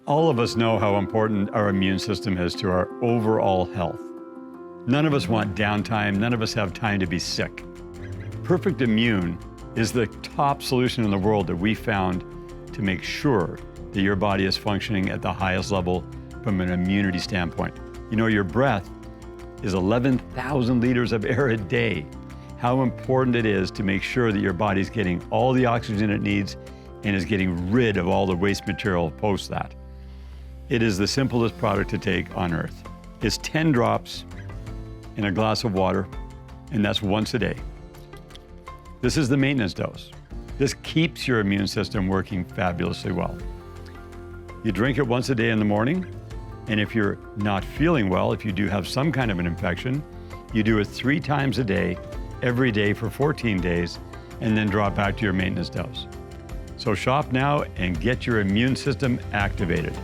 All of us know how important our immune system is to our overall health. None of us want downtime. None of us have time to be sick. Perfect Immune is the top solution in the world that we found to make sure that your body is functioning at the highest level from an immunity standpoint. You know, your breath is 11,000 liters of air a day. How important it is to make sure that your body's getting all the oxygen it needs and is getting rid of all the waste material post that. It is the simplest product to take on earth. It's 10 drops in a glass of water, and that's once a day. This is the maintenance dose. This keeps your immune system working fabulously well. You drink it once a day in the morning, and if you're not feeling well, if you do have some kind of an infection, you do it 3 times a day, every day for 14 days, and then drop back to your maintenance dose. So shop now and get your immune system activated.